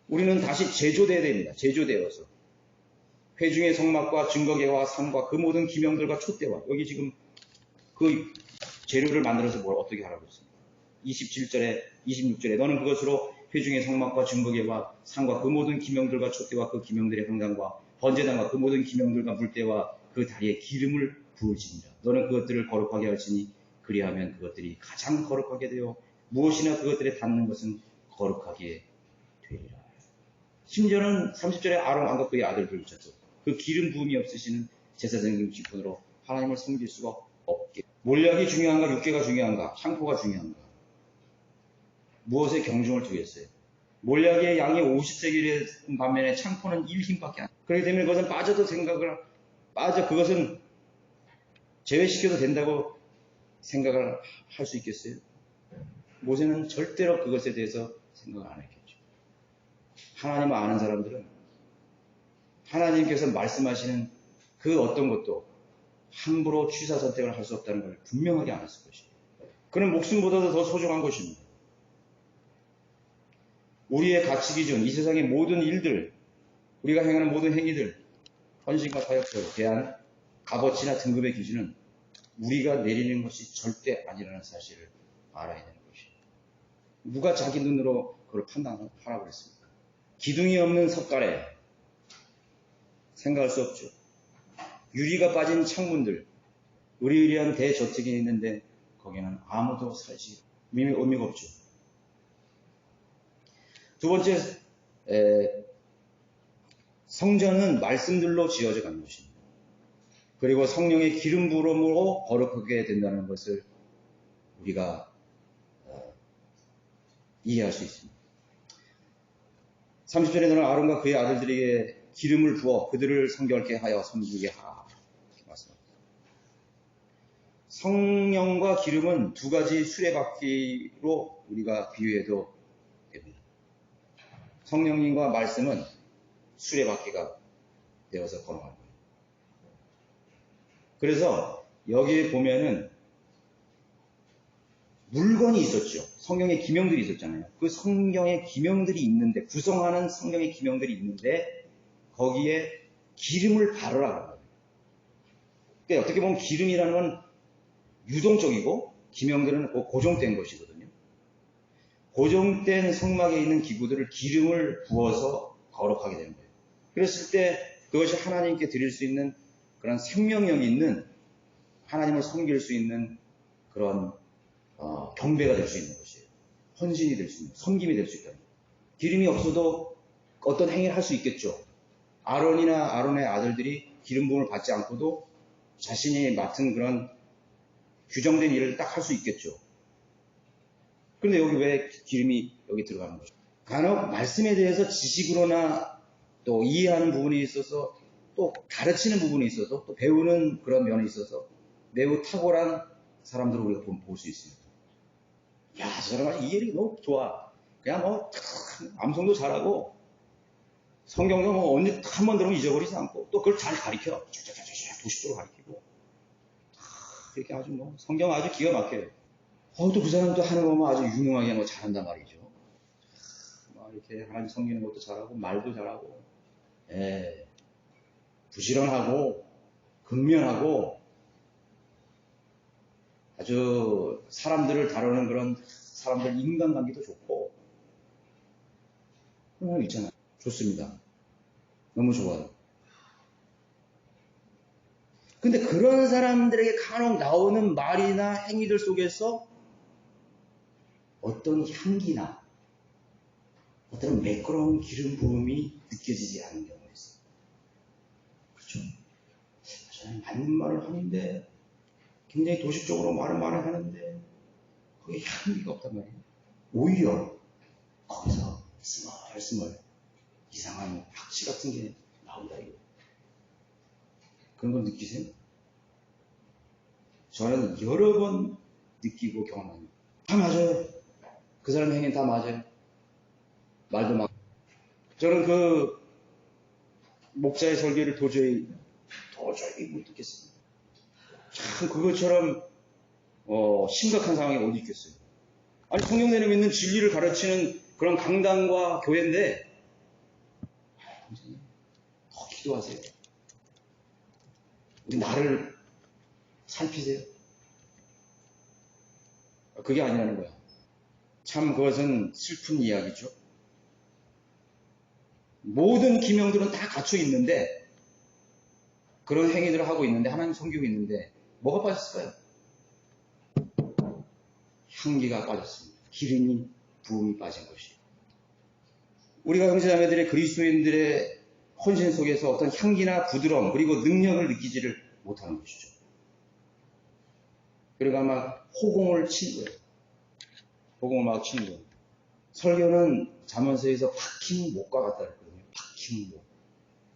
우리는 다시 제조되어야 됩니다. 제조되어서 회중의 성막과 증거계와 상과 그 모든 기명들과 촛대와, 여기 지금 그 재료를 만들어서 뭘 어떻게 하라고 했습니다. 27절에 26절에 너는 그것으로 회중의 성막과 증거계와 상과 그 모든 기명들과 촛대와 그 기명들의 흥당과 번제단과 그 모든 기명들과 물대와 그 다리에 기름을 부으시니라. 너는 그것들을 거룩하게 할지니 그리하면 그것들이 가장 거룩하게 되어 무엇이나 그것들에 닿는 것은 거룩하게 되리라. 심지어는 30절에 아론과 그의 아들들 붙였죠. 그 기름 부음이 없으시는 제사장님 직분으로 하나님을 섬길 수가 없게. 몰약이 중요한가, 육개가 중요한가, 향포가 중요한가. 무엇에 경중을 두겠어요? 몰약의 양이 50세겔의 반면에 창포는 1힘밖에 안. 그렇기 때문에 그것은 빠져도 그것은 제외시켜도 된다고 생각을 할 수 있겠어요? 모세는 절대로 그것에 대해서 생각을 안 했겠죠. 하나님을 아는 사람들은 하나님께서 말씀하시는 그 어떤 것도 함부로 취사 선택을 할 수 없다는 걸 분명하게 알았을 것입니다. 그는 목숨보다도 더 소중한 것입니다. 우리의 가치 기준, 이 세상의 모든 일들, 우리가 행하는 모든 행위들, 헌신과 사역에 대한 값어치나 등급의 기준은 우리가 내리는 것이 절대 아니라는 사실을 알아야 되는 것입니다. 누가 자기 눈으로 그걸 판단하라고 그랬습니까? 기둥이 없는 석가래, 생각할 수 없죠. 유리가 빠진 창문들, 의리의리한 대저택이 있는데 거기는 아무도 살지 의미가 없죠. 두 번째, 성전은 말씀들로 지어져 가는 것입니다. 그리고 성령의 기름 부음으로 거룩하게 된다는 것을 우리가 이해할 수 있습니다. 30절에 너는 아론과 그의 아들들에게 기름을 부어 그들을 성결케 하여 섬기게 하라. 말씀합니다. 성령과 기름은 두 가지 수레바퀴로 우리가 비유해도 됩니다. 성령님과 말씀은 수레바퀴가 되어서 걸어가는 거예요. 그래서 여기에 보면은 물건이 있었죠. 성경의 기명들이 있었잖아요. 그 성경의 기명들이 있는데, 구성하는 성경의 기명들이 있는데 거기에 기름을 바르라는 거예요. 그러니까 어떻게 보면 기름이라는 건 유동적이고 기명들은 고정된 것이거든요. 고정된 성막에 있는 기구들을 기름을 부어서 거룩하게 되는 거예요. 그랬을 때 그것이 하나님께 드릴 수 있는 그런 생명력이 있는, 하나님을 섬길 수 있는 그런 경배가 될 수 있는 것이에요. 헌신이 될 수 있는, 섬김이 될 수 있다. 기름이 없어도 어떤 행위를 할 수 있겠죠. 아론이나 아론의 아들들이 기름 부음을 받지 않고도 자신이 맡은 그런 규정된 일을 딱 할 수 있겠죠. 그런데 여기 왜 기름이 여기 들어가는 거죠? 간혹 말씀에 대해서 지식으로나 또 이해하는 부분이 있어서, 또 가르치는 부분이 있어서, 또 배우는 그런 면이 있어서 매우 탁월한 사람들을 우리가 볼 수 있습니다. 야, 저 사람은 이해력이 너무 좋아. 그냥 뭐 암송도 잘하고 성경도 뭐 언제 한 번 들으면 잊어버리지 않고, 또 그걸 잘 가르쳐. 도식적으로 가르치고. 이렇게 아주 뭐 성경 아주 기가 막혀요. 또 그 사람도 하는 거면 아주 유능하게 뭐 잘한단 말이죠. 막 이렇게 하나님 섬기는 것도 잘하고, 말도 잘하고, 부지런하고, 근면하고, 아주 사람들을 다루는 그런 사람들 인간관계도 좋고, 그런 거 있잖아요. 좋습니다. 너무 좋아요. 근데 그런 사람들에게 간혹 나오는 말이나 행위들 속에서 어떤 향기나 어떤 매끄러운 기름 부음이 느껴지지 않는 경우가 있어요. 그렇죠? 저는 맞는 말을 하는데, 굉장히 도식적으로 말을 많이 하는데 거기에 향기가 없단 말이에요. 오히려 거기서 스멀스멀 이상한 박쥐 같은 게 나온다 이거. 그런 걸 느끼세요? 저는 여러 번 느끼고 경험합니다. 다 맞아요. 그 사람 행위는 다 맞아요. 말도 막. 저는 그 목사의 설교를 도저히 못 듣겠습니다. 참 그것처럼 심각한 상황이 어디 있겠어요. 아니, 성경 내에 있는 진리를 가르치는 그런 강단과 교회인데, 더 기도하세요. 우리 나를 살피세요. 그게 아니라는 거야. 참 그것은 슬픈 이야기죠. 모든 기명들은 다 갖춰 있는데, 그런 행위들을 하고 있는데, 하나님 성경이 있는데 뭐가 빠졌을까요? 향기가 빠졌습니다. 기름이 부음이 빠진 것이에요. 우리가 형제자매들의 그리스도인들의 헌신 속에서 어떤 향기나 부드러움 그리고 능력을 느끼지를 못하는 것이죠. 그리고 아마 호공을 치는 거예요. 호공을 막 치는 거예요. 설교는 잠언서에서 박힌 목과 같다 그랬거든요. 박힌 목.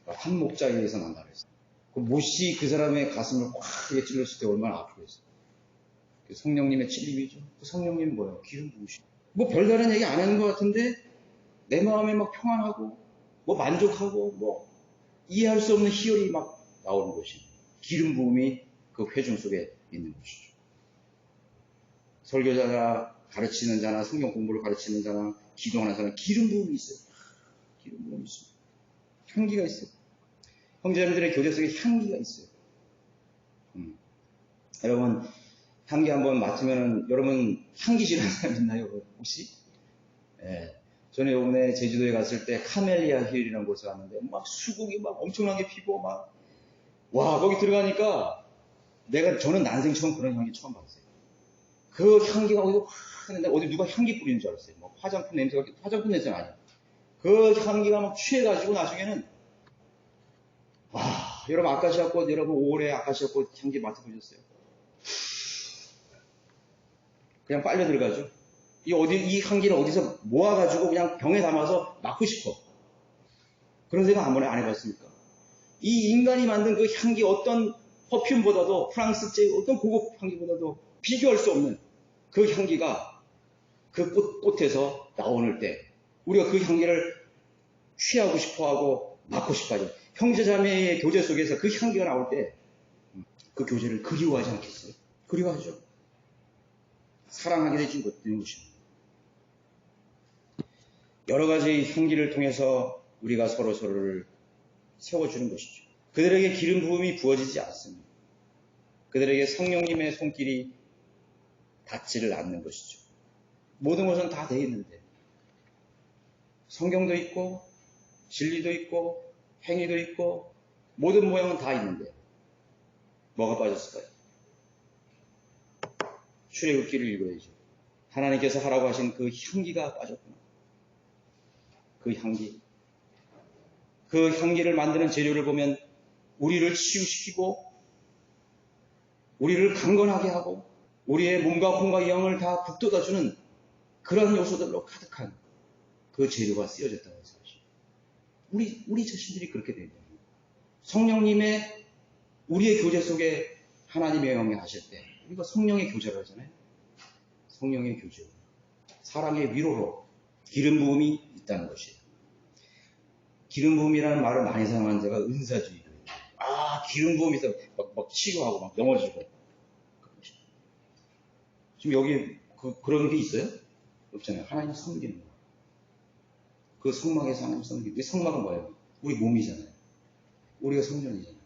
한 목자에 의해서 난다 그랬어요. 그 못이 그 사람의 가슴을 꽉 찔렀을 때 얼마나 아프겠어요. 성령님의 찔림이죠. 그 성령님은 뭐예요? 기름 부으시고. 뭐 별다른 얘기 안 하는 것 같은데 내 마음에 막 평안하고 뭐 만족하고 뭐 이해할 수 없는 희열이 막 나오는 것이 기름 부음이 그 회중 속에 있는 것이죠. 설교자나 가르치는 자나 성경 공부를 가르치는 자나 기도하는 자나 기름 부음이 있어요. 기름 부음이 있어요. 향기가 있어요. 형제자매들의 교제 속에 향기가 있어요. 여러분 향기 한번 맡으면 여러분 향기 싫어하는 사람 있나요? 혹시? 예. 저는 요번에 제주도에 갔을 때 카멜리아 힐이라는 곳에 갔는데 막 수국이 막 엄청나게 피고 막 와 거기 들어가니까 저는 난생 처음 그런 향기 처음 봤어요. 그 향기가 어디서 확 하는데 어디 누가 향기 뿌리는 줄 알았어요. 뭐 화장품 냄새가 화장품 냄새가 아니야. 그 향기가 막 취해가지고 나중에는 와 여러분 아카시아 꽃 여러분 5월에 아카시아 꽃 향기 맡아보셨어요? 그냥 빨려 들어가죠. 이 향기를 어디서 모아가지고 그냥 병에 담아서 맡고 싶어. 그런 생각 한 번에 안 해봤습니까? 이 인간이 만든 그 향기, 어떤 퍼퓸보다도, 프랑스제 어떤 고급 향기보다도 비교할 수 없는 그 향기가 그 꽃에서 나오는 때, 우리가 그 향기를 취하고 싶어 하고 맡고 싶어 하죠. 형제자매의 교제 속에서 그 향기가 나올 때, 그 교제를 그리워하지 않겠어요? 그리워하죠. 사랑하게 되는 것입니다. 여러 가지 향기를 통해서 우리가 서로를 세워주는 것이죠. 그들에게 기름 부음이 부어지지 않습니다. 그들에게 성령님의 손길이 닿지를 않는 것이죠. 모든 것은 다 되어 있는데, 성경도 있고 진리도 있고 행위도 있고 모든 모양은 다 있는데 뭐가 빠졌을까요? 출애굽기를 읽어야죠. 하나님께서 하라고 하신 그 향기가 빠졌구나. 그 향기. 그 향기를 만드는 재료를 보면 우리를 치유시키고 우리를 강건하게 하고 우리의 몸과 혼과 영을 다 북돋아주는 그런 요소들로 가득한 그 재료가 쓰여졌다는 사실. 우리 자신들이 그렇게 되는 거예요. 성령님의 우리의 교제 속에 하나님의 영이 하실 때 우리가 성령의 교제를 하잖아요. 성령의 교제. 사랑의 위로로 기름 부음이 있다는 것이에요. 기름 부음이라는 말을 많이 사용하는 데가 은사주의예요. 기름 부음이 있어 막 치유하고 막 넘어지고. 지금 여기 그런 게 있어요? 없잖아요. 하나님 섬기는 거. 그 성막에서 하나님 섬기는 거. 성막은 뭐예요? 우리 몸이잖아요. 우리가 성전이잖아요.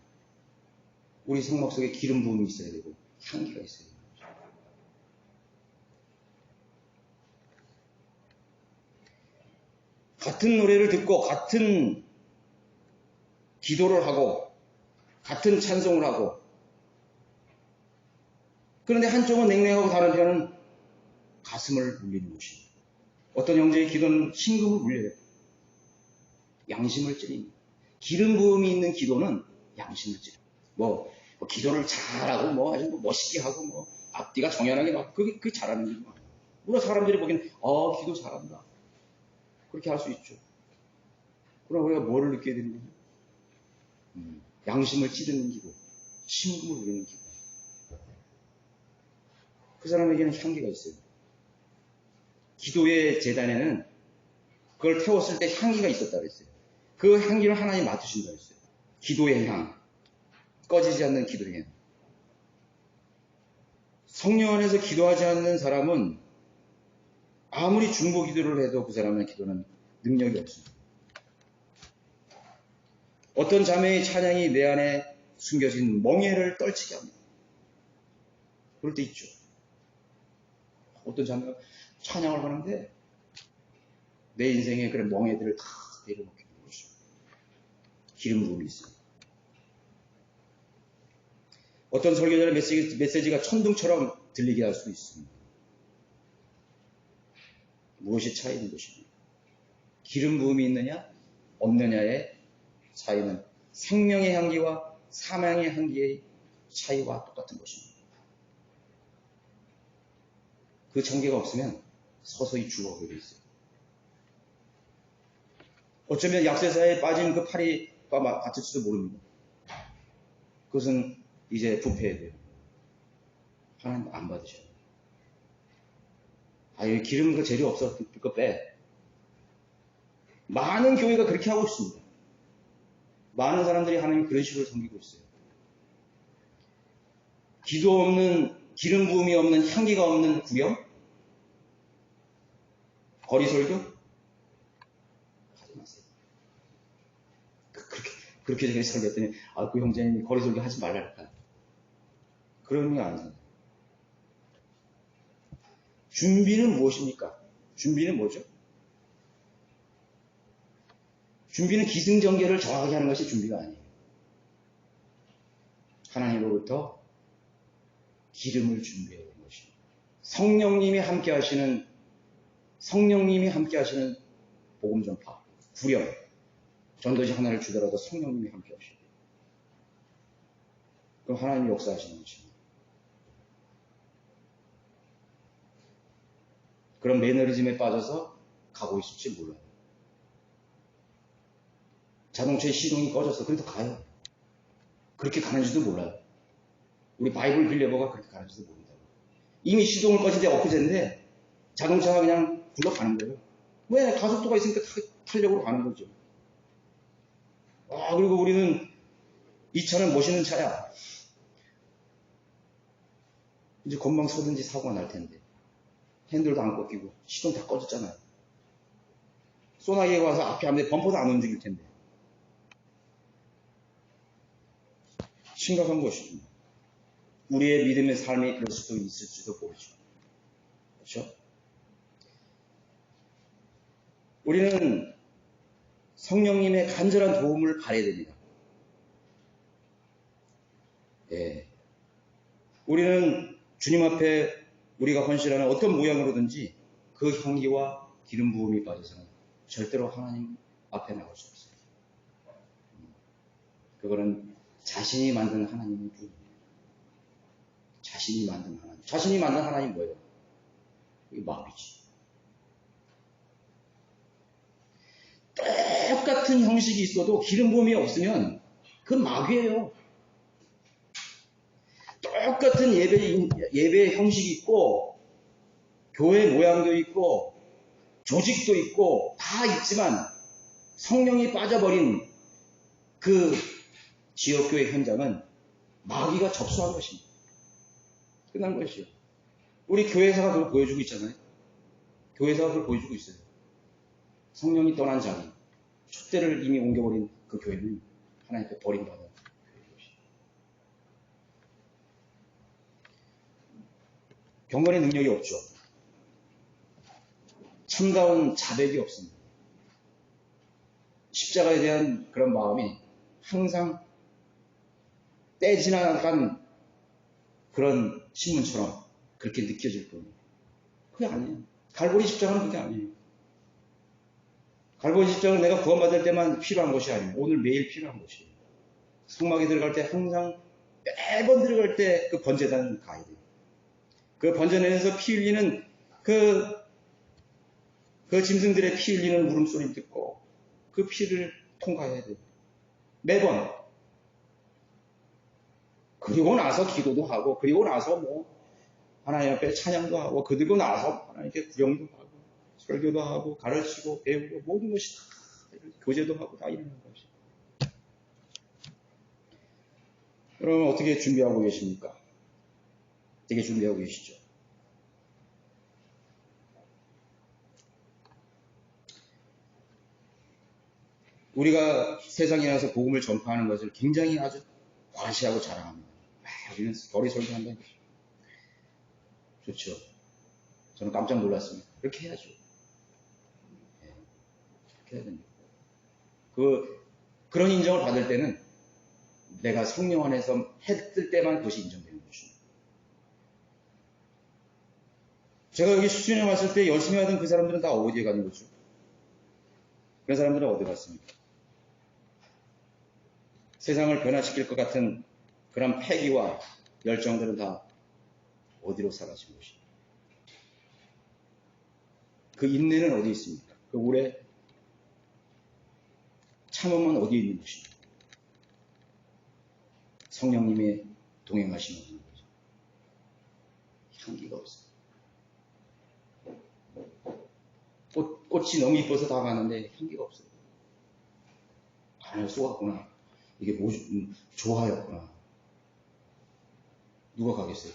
우리 성막 속에 기름 부음이 있어야 되고 향기가 있어야 되는 거죠. 같은 노래를 듣고 같은 기도를 하고 같은 찬송을 하고 그런데 한쪽은 냉랭하고 다른 편은 가슴을 울리는 것입니다. 어떤 형제의 기도는 심금을 울려요. 양심을 찌릅니다. 기름 부음이 있는 기도는 양심을 찌릅니다. 기도를 잘하고 아주 멋있게 하고 앞뒤가 정연하게 막 그게 잘하는 게 많아요. 물론 사람들이 보기에는 기도 잘한다 그렇게 할 수 있죠. 그럼 우리가 뭐를 느껴야 되는 거죠? 양심을 찌르는 기도, 심금을 울리는 기도. 그 사람에게는 향기가 있어요. 기도의 제단에는 그걸 태웠을 때 향기가 있었다 그랬어요. 그 향기를 하나님 맡으신다 그랬어요. 기도의 향, 꺼지지 않는 기도의 향. 성령 안에서 기도하지 않는 사람은 아무리 중보 기도를 해도 그 사람의 기도는 능력이 없습니다. 어떤 자매의 찬양이 내 안에 숨겨진 멍에를 떨치게 합니다. 그럴 때 있죠. 어떤 자매가 찬양을 하는데 내 인생에 그런 멍에들을 다 내려놓게 되는 것이죠. 기름 부음이 있어요. 어떤 설교자의 메시지가 천둥처럼 들리게 할 수도 있습니다. 무엇이 차이인 것입니다. 기름 부음이 있느냐 없느냐의 차이는 생명의 향기와 사망의 향기의 차이와 똑같은 것입니다. 그 청계가 없으면 서서히 죽어가게 돼 있어요. 어쩌면 약세사에 빠진 그 파리가 맞을지도 모릅니다. 그것은 이제 부패해야 돼요. 하나님 안 받으셔요. 여기 기름 그 재료 없어. 그거 빼. 많은 교회가 그렇게 하고 있습니다. 많은 사람들이 하나님 그런 식으로 섬기고 있어요. 기도 없는, 기름 부음이 없는, 향기가 없는 구경? 거리 설교? 하지 마세요. 그렇게 제가 설교했더니, 그 형제님이 거리 설교 하지 말라니까. 그런 게 아니잖아요. 준비는 무엇입니까? 준비는 뭐죠? 준비는 기승전결을 정확하게 하는 것이 준비가 아니에요. 하나님으로부터 기름을 준비해야 하는 것입니다. 성령님이 함께 하시는 복음 전파, 구령, 전도지 하나를 주더라도 성령님이 함께 하시고 그럼 하나님이 역사하시는 것입니다. 그런 매너리즘에 빠져서 가고 있을지 몰라요. 자동차의 시동이 꺼졌어. 그래도 가요. 그렇게 가는지도 몰라요. 우리 바이블 빌려버가 그렇게 가는지도 모른다고. 이미 시동을 꺼진 데 엊그제인데 자동차가 그냥 굴러가는 거예요. 왜? 가속도가 있으니까 탄력으로 가는 거죠. 그리고 우리는 이 차는 멋있는 차야. 이제 금방 서든지 사고가 날 텐데. 핸들도 안 꺾이고 시동 다 꺼졌잖아요. 소나기가 와서 앞에 안 돼 범퍼도 안 움직일 텐데. 심각한 것입니다. 우리의 믿음의 삶이 그럴 수도 있을지도 모르죠. 그렇죠? 우리는 성령님의 간절한 도움을 바라야 됩니다. 예. 우리는 주님 앞에 우리가 헌신하는 어떤 모양으로든지 그 향기와 기름 부음이 빠져서는 절대로 하나님 앞에 나올 수 없어요. 그거는 자신이 만든 하나님일 뿐입니다. 자신이 만든 하나님. 자신이 만든 하나님 뭐예요? 이게 마귀지. 똑같은 형식이 있어도 기름 부음이 없으면 그건 마귀예요. 똑같은 예배 형식이 있고 교회 모양도 있고 조직도 있고 다 있지만 성령이 빠져버린 그 지역교회 현장은 마귀가 접수한 것입니다. 끝난 것이요. 우리 교회사가 그걸 보여주고 있잖아요. 교회사가 그걸 보여주고 있어요. 성령이 떠난 자리, 촛대를 이미 옮겨버린 그 교회는 하나님께 버림받은 교회입니다. 경건의 능력이 없죠. 참다운 자백이 없습니다. 십자가에 대한 그런 마음이 항상 때 지나간 그런 신문처럼 그렇게 느껴질 뿐이에요. 그게 아니에요. 갈보리 십자가는 그게 아니에요. 갈보리 십자가는 내가 구원받을 때만 필요한 것이 아니에요. 오늘 매일 필요한 것이에요. 성막에 들어갈 때 항상 매번 들어갈 때 그 번제단 가야 돼요. 그 번제단에서 피 흘리는 그 짐승들의 피 흘리는 울음소리 듣고 그 피를 통과해야 돼요. 매번. 그리고 나서 기도도 하고, 그리고 나서 하나님 앞에 찬양도 하고, 그리고 나서 하나님께 구경도 하고, 설교도 하고, 가르치고, 배우고, 모든 것이 다, 교제도 하고, 다 이러는 것이. 여러분, 어떻게 준비하고 계십니까? 어떻게 준비하고 계시죠? 우리가 세상에 나가서 복음을 전파하는 것을 굉장히 아주 과시하고 자랑합니다. 우리는 거리 설교한다는 것이죠. 좋죠. 저는 깜짝 놀랐습니다. 그렇게 해야죠. 네, 그렇게 해야 됩니다. 그런 인정을 받을 때는 내가 성령 안에서 했을 때만 그것이 인정되는 것입니다. 제가 여기 수준에 왔을 때 열심히 하던 그 사람들은 다 어디에 가는 거죠? 그런 사람들은 어디 갔습니까? 세상을 변화시킬 것 같은 그런 패기와 열정들은 다 어디로 사라진 것입니까? 그 인내는 어디 있습니까? 그 오래 참음은 어디에 있는 것입니까? 성령님의 동행하심이 없는 거죠. 향기가 없어요. 꽃이 너무 이뻐서 다 가는데 향기가 없어요. 쏘았구나. 이게 조화였구나. 누가 가겠어요?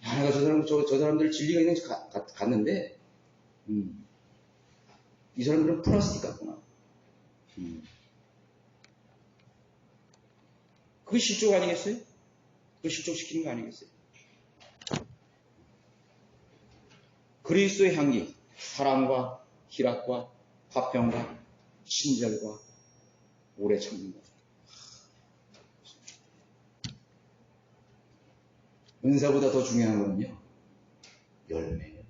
내가 저 사람들 진리가 있는지 갔는데, 이 사람들은 플라스틱 같구나. 그게 실족 아니겠어요? 그거 실족시키는 거 아니겠어요? 그리스도의 향기, 사랑과 희락과 화평과 친절과 오래 참는 것. 은사보다 더 중요한 거는요, 열매예요.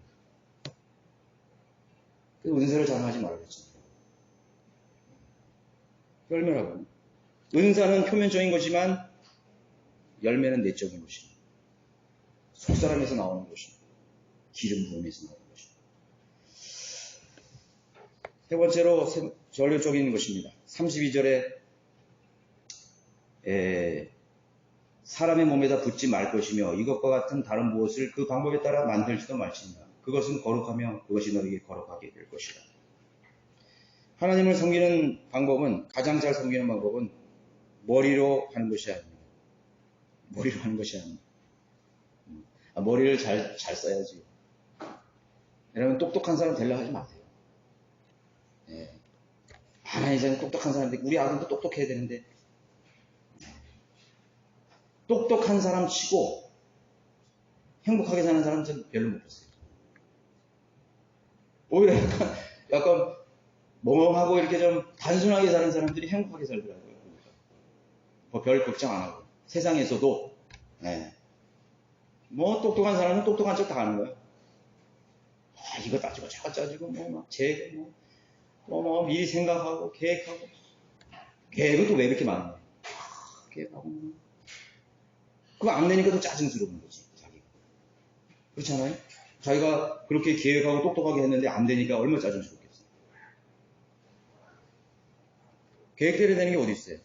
그 은사를 자랑하지 말겠죠. 열매라고. 은사는 표면적인 것이지만 열매는 내적인 것입니다. 속사람에서 나오는 것입니다. 기름 부음에서 나오는 것입니다. 세 번째로 전略적인 것입니다. 32절에 사람의 몸에다 붓지 말 것이며 이것과 같은 다른 무엇을 그 방법에 따라 만들지도 말지니라. 그것은 거룩하며 그것이 너에게 거룩하게 될 것이다. 하나님을 섬기는 방법은, 가장 잘 섬기는 방법은 머리로 하는 것이 아닙니다. 머리로 하는 것이 아닙니다. 머리를 잘 써야지. 여러분, 똑똑한 사람 되려고 하지 마세요. 이제는 똑똑한 사람인데, 우리 아들도 똑똑해야 되는데, 똑똑한 사람 치고 행복하게 사는 사람은 전 별로 못 봤어요. 오히려 약간 멍하고 이렇게 좀 단순하게 사는 사람들이 행복하게 살더라고요. 뭐 별 걱정 안 하고. 세상에서도, 뭐 똑똑한 사람은 똑똑한 척 다 하는 거예요. 이거 따지고 저거 따지고, 미리 생각하고, 계획하고. 계획은 또 왜 이렇게 많아요? 계획하고. 그거 안 내니까 더 짜증스러운 거지, 자기가. 그렇잖아요? 자기가 그렇게 계획하고 똑똑하게 했는데 안 되니까 얼마나 짜증스럽겠어요. 계획대로 되는 게 어디 있어요?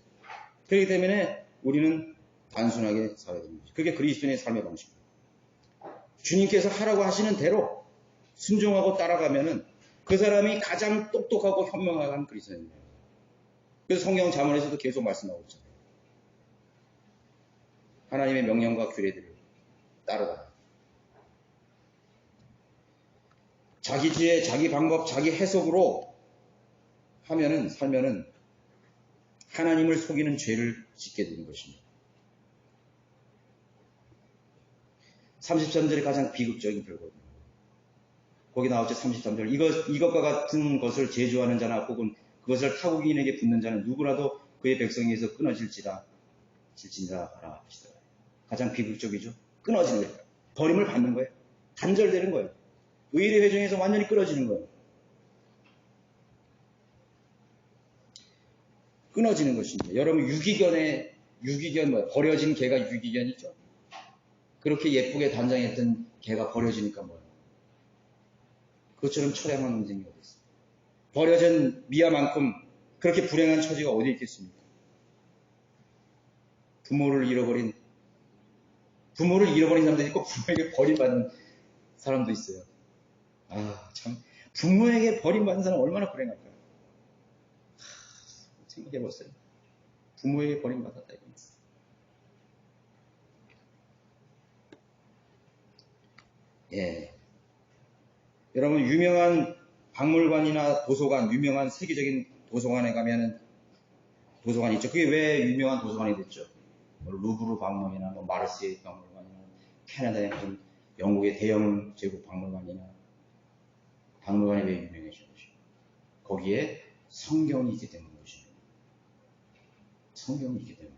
그렇기 때문에 우리는 단순하게 살아야 되는 거죠. 그게 그리스도인의 삶의 방식입니다. 주님께서 하라고 하시는 대로 순종하고 따라가면은 그 사람이 가장 똑똑하고 현명한 그리스도인이에요. 그래서 성경 잠언에서도 계속 말씀하고 있잖아요. 하나님의 명령과 규례들을 따르라. 자기 지혜, 자기 방법, 자기 해석으로 살면은 하나님을 속이는 죄를 짓게 되는 것입니다. 33절이 가장 비극적인 결과입니다. 거기 나오죠, 33절. 이것과 같은 것을 제조하는 자나 혹은 그것을 타국인에게 붙는 자는 누구라도 그의 백성에서 끊어질지니라 하라 하시더라. 가장 비극적이죠. 끊어지는 거예요. 버림을 받는 거예요. 단절되는 거예요. 의의 회중에서 완전히 끊어지는 거예요. 끊어지는 것입니다. 여러분, 버려진 개가 유기견이죠. 그렇게 예쁘게 단장했던 개가 버려지니까 뭐예요? 그것처럼 처량한 논쟁이 어디 있어요? 버려진 미아만큼 그렇게 불행한 처지가 어디 있겠습니까? 부모를 잃어버린 사람도 있고 부모에게 버림받는 사람도 있어요. 참, 부모에게 버림받는 사람은 얼마나 불행할까요? 생각해보세요. 부모에게 버림받았다 이겁니다. 여러분, 유명한 박물관이나 도서관, 유명한 세계적인 도서관에 가면은 도서관이 있죠. 그게 왜 유명한 도서관이 됐죠? 루브르 박물관이나 마르세유 박물관이나 캐나다의 무슨 영국의 대형 제국 박물관이나 박물관이 왜 유명해진 것이죠? 거기에 성경이 있기 때문인 것입니다. 성경이 있기 때문에.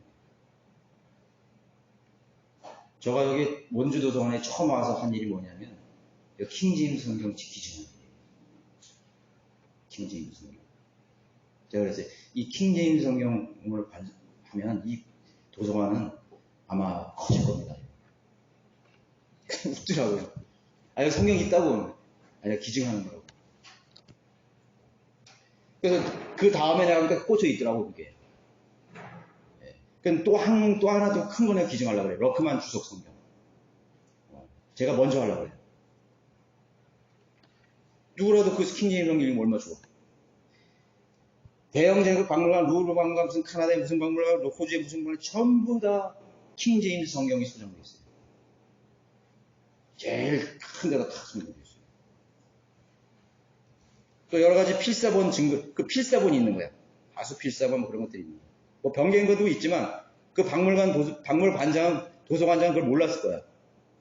제가 여기 원주 도서관에 처음 와서 한 일이 뭐냐면 킹제임스 성경 지키시는 거예요. 킹제임스 성경. 제가 그랬어요. 이 킹제임스 성경을 하면 이 도서관은 아마 커질 겁니다. 웃더라고요. 여기 성경 있다고. 기증하는 거라고. 그래서 그 다음에 나가니까 꽂혀 있더라고, 그게. 또 하나 더 큰 거는 기증하려고 그래요. 러크만 주석 성경. 제가 먼저 하려고 그래요. 누구라도 그 킹제임스 성경 읽으면 얼마나 좋아. 대형 제국 박물관, 루브르 박물관, 무슨 카나다의 무슨 박물관, 호주의 무슨 박물관, 전부 다 킹제임스 성경이 소장되어 있어요. 제일 큰 데가 다 소장되어 있어요. 또 여러 가지 필사본 증거, 그 필사본이 있는 거야. 다수 필사본 뭐 그런 것들이 있는 거야. 뭐 변개인 것도 있지만 그 박물관장, 도서관장은 그걸 몰랐을 거야.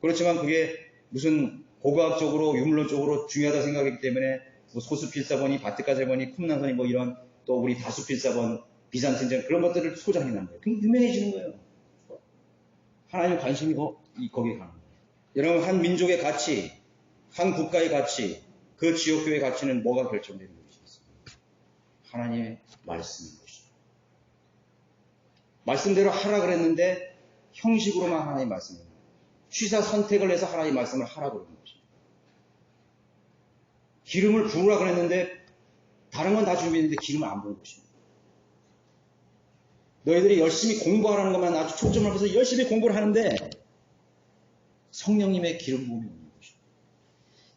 그렇지만 그게 무슨 고고학적으로, 유물론적으로 중요하다 생각했기 때문에 뭐 소수 필사본이, 바티칸세본이, 쿰난선이 뭐 이런 또 우리 다수 필사본, 비잔틴전 그런 것들을 소장해놓은 거예요. 그게 유명해지는 거예요. 하나님 관심이 거기에 가는 거예요. 여러분, 한 민족의 가치, 한 국가의 가치, 그 지역교회의 가치는 뭐가 결정되는 것이겠습니까? 하나님의 말씀인 것이죠. 말씀대로 하라 그랬는데 형식으로만 하나님 말씀입니다. 취사 선택을 해서 하나님 말씀을 하라고 그러는 것입니다. 기름을 부으라 그랬는데 다른 건 다 준비했는데 기름을 안 부은 것입니다. 너희들이 열심히 공부하라는 것만 아주 초점을 해서 열심히 공부를 하는데 성령님의 기름 부음이 없는 것입니다.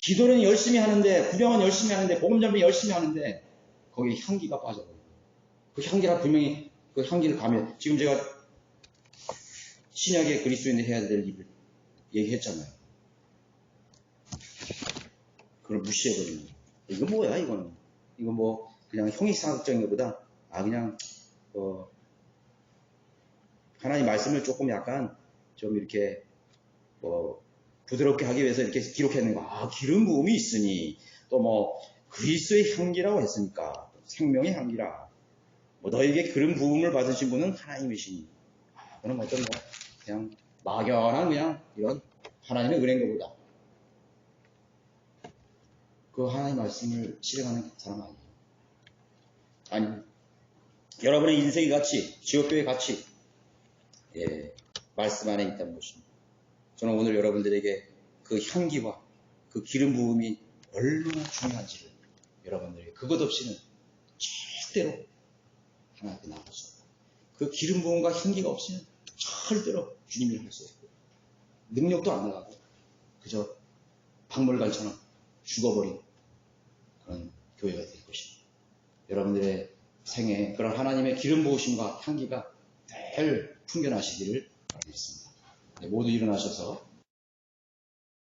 기도는 열심히 하는데, 구경은 열심히 하는데, 복음 전비 열심히 하는데 거기에 향기가 빠져버려요. 그 향기라 분명히 그 향기를 가면, 지금 제가 신약의 그리스도인이 해야 될 일을 얘기했잖아요. 그걸 무시해버리는 거예요. 이거 뭐야 이거는. 이거 뭐 그냥 형이상학적인 것보다 그냥 하나님 말씀을 조금 약간 좀 이렇게 부드럽게 하기 위해서 이렇게 기록해낸 거. 기름 부음이 있으니 또 뭐 그리스도의 향기라고 했으니까 생명의 향기라. 뭐 너에게 기름 부음을 받으신 분은 하나님이시니. 그런 어떤 그냥 막연한 그냥 이런 하나님의 은혜인 것보다 그 하나님 말씀을 실행하는 사람 아니에요. 아니, 여러분의 인생의 가치, 지옥교의 가치, 말씀 안에 있다는 것입니다. 저는 오늘 여러분들에게 그 향기와 그 기름 부음이 얼마나 중요한지를 여러분들에게 그것 없이는 절대로 하나님 앞에 나올 수 없다. 그 기름 부음과 향기가 없이는 절대로 주님을 할 수 없고 능력도 안 나가고 그저 박물관처럼 죽어버린 그런 교회가 될 것입니다. 여러분들의 생에 그런 하나님의 기름 부으심과 향기가 늘 풍겨나시기를 바라겠습니다. 모두 일어나셔서